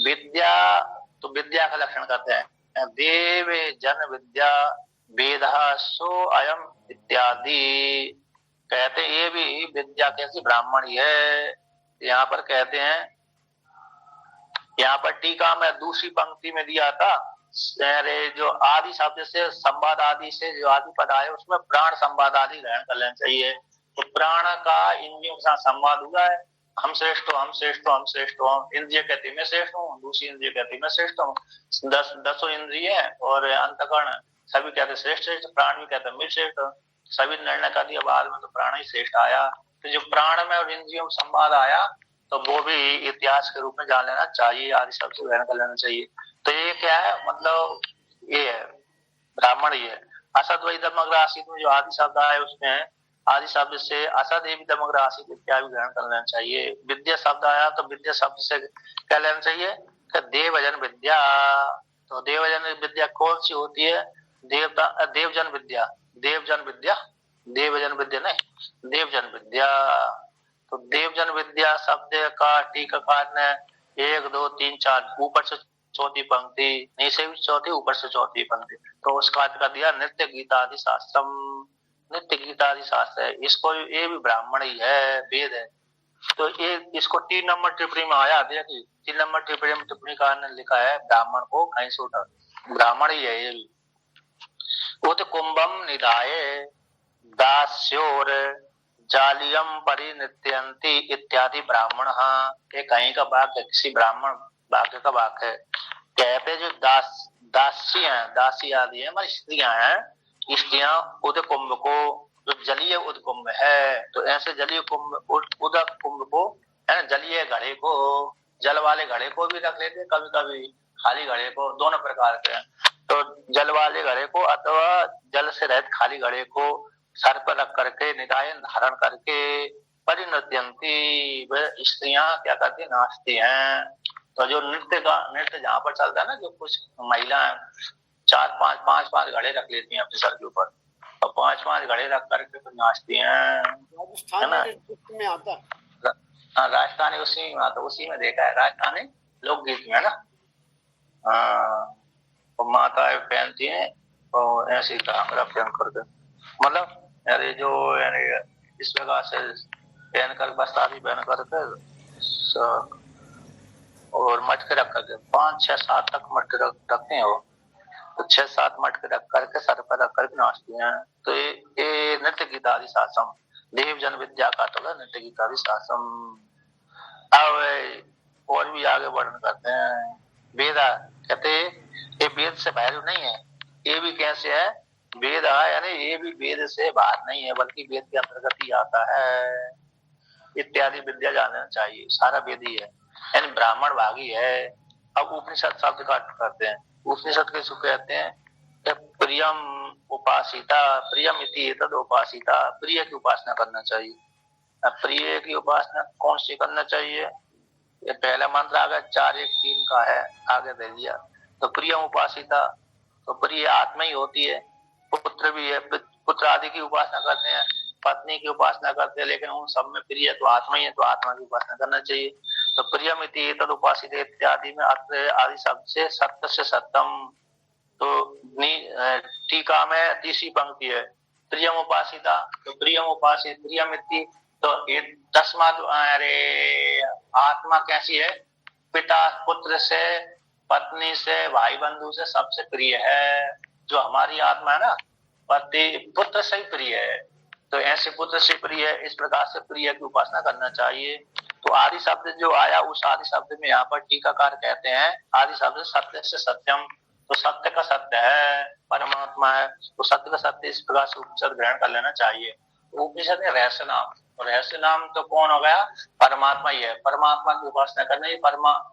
विद्या, तो विद्या का लक्षण करते हैं देव जन विद्या वेद सो अयम इत्यादि। कहते ये भी विद्या कैसी, ब्राह्मण ही है। यहाँ पर कहते हैं, यहाँ पर टीका में दूसरी पंक्ति में दिया था, जो आदि शब्द से संवाद आदि से जो आदि पद आए उसमें प्राण संवाद आदि ग्रहण कर लेना चाहिए। तो प्राण का इंद्रियों के साथ संवाद हुआ है, हम श्रेष्ठ हो, हम श्रेष्ठ हो, हम श्रेष्ठ हो। इंद्रिय कहती मैं श्रेष्ठ हूँ, दूसरी इंद्रिय कहती मैं श्रेष्ठ हूँ। 10 इंद्रिय और अंतकरण सभी कहते श्रेष्ठ श्रेष्ठ, प्राण भी कहते मैं श्रेष्ठ। सभी निर्णय कर दिया बाद में, तो प्राण ही श्रेष्ठ आया। तो जो प्राण में और इंद्रियों में संवाद आया तो वो भी इतिहास के रूप में जान लेना चाहिए, आदि शब्द से ग्रहण कर लेना चाहिए। तो ये क्या है, मतलब ये है ब्राह्मण ही है। असद वही दमग्र आसित में जो आदि शब्द आए उसमें आदि शब्द से असद एवं दमग्र आसित इत्यादि ग्रहण कर लेना चाहिए। विद्या शब्द आया तो विद्या शब्द से क्या लेना चाहिए, देवजन विद्या। तो देवजन विद्या कौन सी होती है, देवजन विद्या, देवजन विद्या, देवजन विद्या नहीं, देवजन विद्या। तो देवजन विद्या शब्द का टीकाकार ने 1 2 3 4 ऊपर से चौथी पंक्ति, नीचे भी चौथी, ऊपर से चौथी पंक्ति। तो उसका अर्थ कर दिया नित्य गीतादि शास्त्रम, नित्य गीतादि शास्त्र है। इसको ये भी ब्राह्मण ही है, वेद है। तो ये इसको 3 नंबर टिप्पणी में आया, देखिए 3 नंबर टिप्पणी में टिप्पणीकार ने लिखा है ब्राह्मण को कहीं से उठा, ब्राह्मण ही है ये भी। उत कुंभम निधाये दास्योर जालियम परिनित्यंती इत्यादि ब्राह्मण। ये कहीं का वाक्य, किसी ब्राह्मण वाक्य का वाक्य है। कहते जो दासी हैं, दासी आदि है हमारी स्त्रियां हैं, स्त्रियां उद कुंभ को, जो जलीय उद कुंभ है, तो ऐसे जलीय कुंभ उदक कुंभ को है ना, जलीय घड़े को, जल वाले घड़े को भी रख लेते हैं कभी कभी, खाली घड़े को, दोनों प्रकार के हैं। तो जल वाले घड़े को अथवा जल से रहित खाली घड़े को सर पर रख करके निदायन धारण करके परिनृत्यंती, वे स्त्रियां क्या करती है, नाचती हैं। तो जो नृत्य जहाँ पर चलता है ना, जो कुछ महिलाएं 4 5 5 5 घड़े रख लेती हैं अपने सर के ऊपर, और 5 घड़े रख करके तो नाचती हैं, राजस्थान है ना? में नृत्य में आता है। हाँ, राजस्थानी उसी में आता, उसी में देखा है, राजस्थानी लोकगीत में, है ना? हाँ, तो माताएं पहनती हैं और ऐसे घाघरा पहन करके, मतलब अरे जो यानी इस प्रकार से पहन कर, वस्त्र आदि पहन करके और मटके रख करके 5, 6, 7 तक मटके रखते हैं वो, तो 6, 7 मटके रख करके सर पर रख करके नाचती हैं। तो ये नृत्य गीतादि शासम, देव जन विद्या का तो नृत्य गीतादि शासम। अब और भी आगे वर्णन करते हैं। वेदा कहते ये वेद से बाहर नहीं है, ये भी कैसे है, वेद यानी ये भी वेद से बाहर नहीं है, बल्कि वेद के अंतर्गत ही आता है। इत्यादि विद्या जानना चाहिए, सारा वेद ही है, यानी ब्राह्मण भाग ही है। अब उपनिषद शब्द का अर्थ करते हैं। उपनिषद किसको कहते हैं? प्रियम उपासिता, प्रियम इति एतद उपासिता, प्रिय की उपासना करना चाहिए। अब प्रिय की उपासना कौन सी करना चाहिए? ये पहला मंत्र आ गया 4:1:3 का है, आगे दे दिया। तो प्रियम उपासिता, तो प्रिय आत्मा ही होती है, पुत्र भी है, पुत्र आदि की उपासना करते हैं, पत्नी की उपासना करते हैं, लेकिन उन सब में प्रिय तो आत्मा ही है, तो आत्मा की उपासना करना चाहिए। तो प्रियम इति एतद उपासिते इत्यादि में अत्र आदि शब्द से सत्य से सत्यम। तो टीका में तीसरी पंक्ति है प्रियम उपासिता, तो प्रियम उपासित, प्रियम इति, तो ये 10वां, अरे आत्मा कैसी है? पिता पुत्र से, पत्नी से, भाई बंधु से सबसे प्रिय है। जो हमारी आत्मा है ना, पति पुत्र से ही प्रिय है, तो ऐसे पुत्र से प्रिय है, इस प्रकार से प्रिय की उपासना करना चाहिए। तो आदि शब्द जो आया, उस आदि शब्द में यहाँ पर टीकाकार कहते हैं आदि शब्द सत्य से सत्यम, तो सत्य का सत्य है, परमात्मा है, तो सत्य का सत्य इस प्रकार से उपनिषद ग्रहण कर लेना चाहिए। उपनिषद में रहस्य नाम, और रहस्य नाम तो कौन हो गया? परमात्मा ही है। परमात्मा की उपासना करना चाहिए,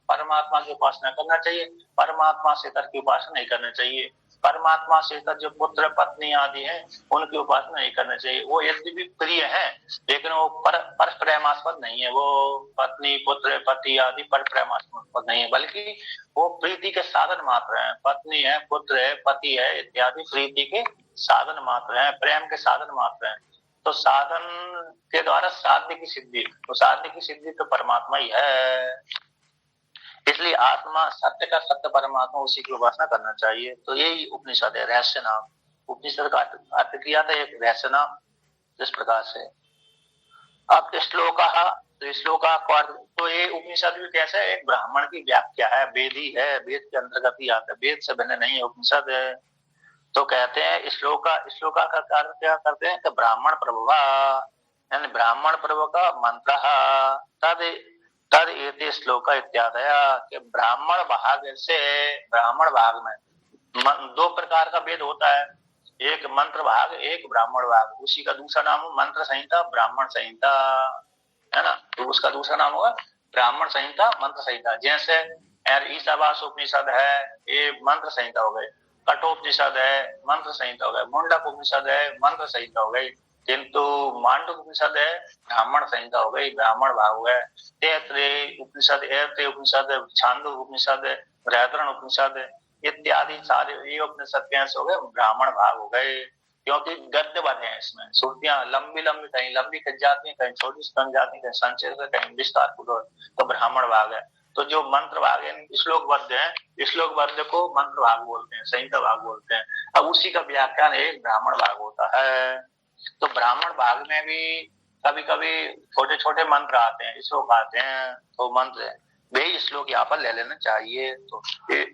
परमात्मा की उपासना करना चाहिए, परमात्मा से इतर की उपासना नहीं करना चाहिए। परमात्मा से इतर जो पुत्र पत्नी आदि हैं, उनकी उपासना नहीं करना चाहिए। वो यद्यपि प्रिय है, लेकिन वो पर प्रेमास्पद नहीं है। वो पत्नी पुत्र पति आदि पर प्रेमास्पद नहीं है, बल्कि वो प्रीति के साधन मात्र हैं। पत्नी है, पुत्र है, पति है इत्यादि प्रीति के साधन मात्र हैं, प्रेम के साधन मात्र हैं। तो साधन के द्वारा साध्य की सिद्धि, तो साध्य की सिद्धि तो परमात्मा ही है। इसलिए आत्मा सत्य का सत्य परमात्मा, उसी की उपासना करना चाहिए। तो यही उपनिषद है, रहस्य नाम। उपनिषद का अर्थ किया था एक रहस्य नाम, इस प्रकार से। अब श्लोक, तो श्लोक तो ये उपनिषद भी कैसे है? एक ब्राह्मण की व्याख्या है, वेद ही है, वेद के अंतर्गत ही आता है, वेद से भिन्न नहीं है, उपनिषद है। तो कहते हैं श्लोका का कार्य क्या करते हैं कि ब्राह्मण प्रभवा, यानी ब्राह्मण प्रभु का मंत्र तद एते श्लोक इत्यादया, कि ब्राह्मण भाग से, ब्राह्मण भाग में 2 प्रकार का वेद होता है, एक मंत्र भाग, एक ब्राह्मण भाग। उसी का दूसरा नाम मंत्र संहिता, ब्राह्मण संहिता, है ना? तो उसका दूसरा नाम होगा ब्राह्मण संहिता, मंत्र संहिता। जैसे ईशावास उपनिषद है, ये मंत्र संहिता हो गई। कठोपनिषद है, मंत्र संहिता हो गए। मुंडक उपनिषद है, मंत्र संहिता हो गई। किंतु मांडुक उपनिषद है, ब्राह्मण संहिता हो गई, ब्राह्मण भाग हो गए। तैत्रेय उपनिषद, ऐत्रेय उपनिषद, छांदोग्य उपनिषद, बृहदारण्यक उपनिषद इत्यादि सारे ये उपनिषद कैसे हो गए? ब्राह्मण भाग हो गए, क्योंकि गद्यबद्ध है। इसमें श्रुतियां लंबी लंबी, कहीं लंबी खिंच जाती है, कहीं छोटी खिंच जाती है, कहीं संक्षेप है, कहीं विस्तार पूर्वक, तो ब्राह्मण भाग है। तो जो मंत्र भाग है, श्लोकबद्ध है, श्लोकबद्ध को मंत्र भाग बोलते हैं, संहिता भाग बोलते हैं। अब उसी का व्याख्यान एक ब्राह्मण भाग होता है। तो ब्राह्मण भाग में भी कभी कभी छोटे छोटे मंत्र आते हैं, श्लोक आते हैं, तो मंत्र वे श्लोक यहाँ पर ले लेना चाहिए। तो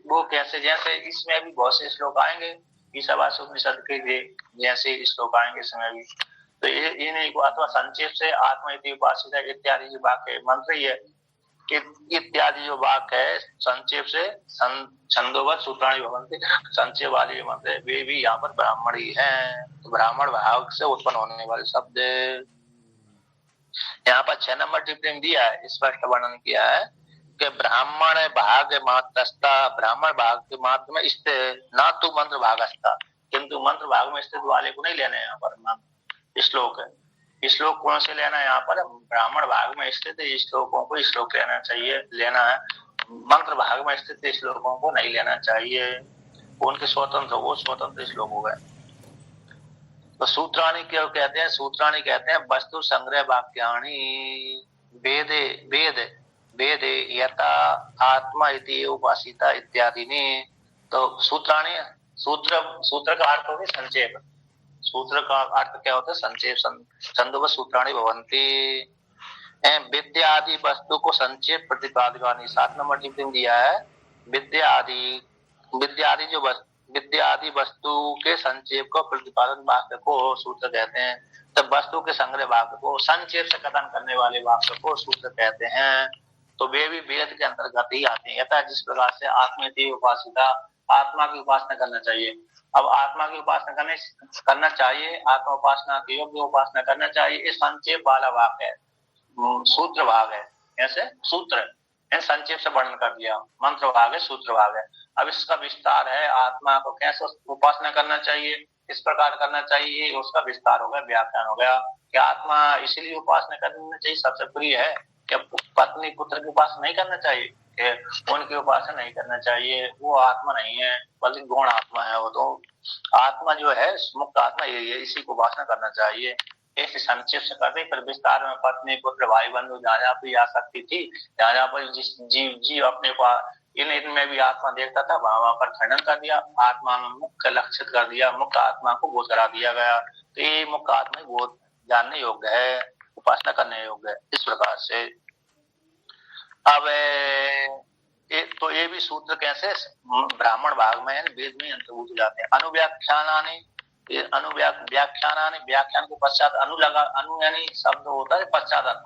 वो कैसे? जैसे इसमें भी बहुत से श्लोक आएंगे, ईशावास उपनिषद के जैसे श्लोक आएंगे इसमें भी। तो ये अथवा संक्षेप से आत्मा इति उपासिता इत्यादि जो वाक्य मंत्र ही है, इत्यादि जो वाक्य है संक्षेप से छंदोबद्ध सूत्राणि भवन्ति, संक्षेप वाले मंत्र वे भी यहाँ पर ब्राह्मण ही हैं। तो ब्राह्मण भाग से उत्पन्न होने वाले शब्द यहाँ पर 6 नंबर टिप्पणी में दिया है, स्पष्ट वर्णन किया है कि ब्राह्मण भाग मात्रस्था, ब्राह्मण भाग के मात्र में स्थित न तो मंत्र भागस्था, किंतु मंत्र भाग में स्थित वाले को नहीं लेना है। यहाँ पर श्लोक है, श्लोक कौन से लेना है? यहाँ पर ब्राह्मण भाग में स्थित श्लोकों को श्लोक लेना चाहिए, लेना है। मंत्र भाग में स्थित श्लोकों को नहीं लेना चाहिए, उनके स्वतंत्र, वो स्वतंत्र श्लोक हो गए। तो सूत्राणी क्यों कहते हैं? सूत्राणी कहते हैं वस्तु संग्रह वाक्याणी वेदे वेद वेदे यथा आत्मा इति उपासिता इत्यादि ने। तो सूत्राणी सूत्र का अर्थ होता है संक्षेप। सूत्र का अर्थ क्या होता है? संक्षेप। छंदोबद्ध सूत्राणी भवन्ति। विद्या आदि वस्तु को संक्षेप प्रतिपादकानि। 7 नंबर टिप्पणी दिया है। विद्या आदि वस्तु के संक्षेप को प्रतिपादन वाक्य को सूत्र कहते हैं। तब वस्तु के संग्रह वाक्य को संक्षेप से कथन करने वाले वाक्य को सूत्र कहते हैं। तो वे भी वेद के अंतर्गत ही आते हैं। यथा जिस प्रकार से आत्मेति उपासिता, आत्मा की उपासना करना चाहिए। अब आत्मा की उपासना करना चाहिए, आत्मा उपासना के योग्य उपासना करना चाहिए, इस संक्षेप वाला वाक्य है, सूत्र भाग है। ऐसे सूत्र संक्षेप से वर्णन कर दिया। मंत्र भाग है, सूत्र भाग है। अब इसका विस्तार है, आत्मा को कैसे उपासना करना चाहिए, इस प्रकार करना चाहिए, उसका विस्तार हो गया, व्याख्यान हो गया कि आत्मा इसलिए उपासना करना चाहिए, सबसे प्रिय है। क्या पत्नी पुत्र की उपासना नहीं करना चाहिए? उनकी उपासना नहीं करना चाहिए, वो आत्मा नहीं है बल्कि गौण आत्मा है। वो तो आत्मा जो है मुक्त आत्मा यही है, इसी को उपासना करना चाहिए। ऐसे संक्षेप से करते, पर विस्तार में पत्नी पुत्र भाई बंधु जहाँ भी आ सकती थी, जहाँ पर जिस जीव अपने को इनमें भी आत्मा देखता था, वहां पर खंडन कर दिया, आत्मा में मुख्य लक्षित कर दिया, मुख्य आत्मा को बोध करा दिया गया। तो ये मुख्य आत्मा बोध जानने योग्य है, उपासना करने योग्य है। इस प्रकार से अब तो ये भी सूत्र कैसे ब्राह्मण भाग में वेद में अंतर्भूत हो जाते हैं। व्याख्यान के पश्चात अनु यानी शब्द होता है, पश्चात अर्थ